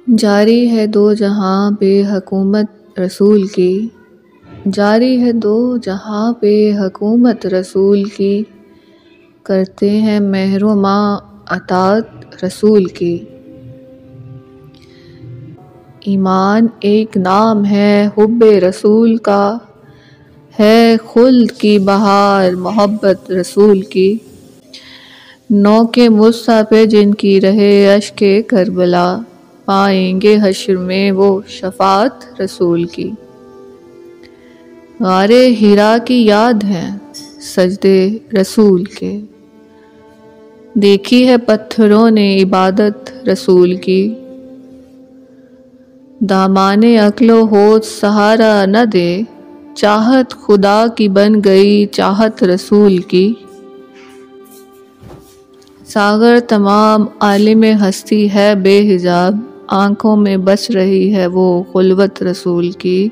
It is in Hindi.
जारी है दो जहां पे हुकूमत रसूल की, जारी है दो जहां पे हुकूमत रसूल की, करते हैं महरुमा अतात रसूल की। ईमान एक नाम है हुब्बे रसूल का, है खुल्द की बहार मोहब्बत रसूल की। नौ के मुस्सा पे जिनकी रहे अश्के करबला, पाएंगे हश्र में वो शफात रसूल की। गारे हिरा की याद है सजदे रसूल के, देखी है पत्थरों ने इबादत रसूल की। दामाने अक्लो होश सहारा न दे, चाहत खुदा की बन गई चाहत रसूल की। सागर तमाम आलिम हस्ती है बेहिजाब, आँखों में बस रही है वो खुलवत रसूल की।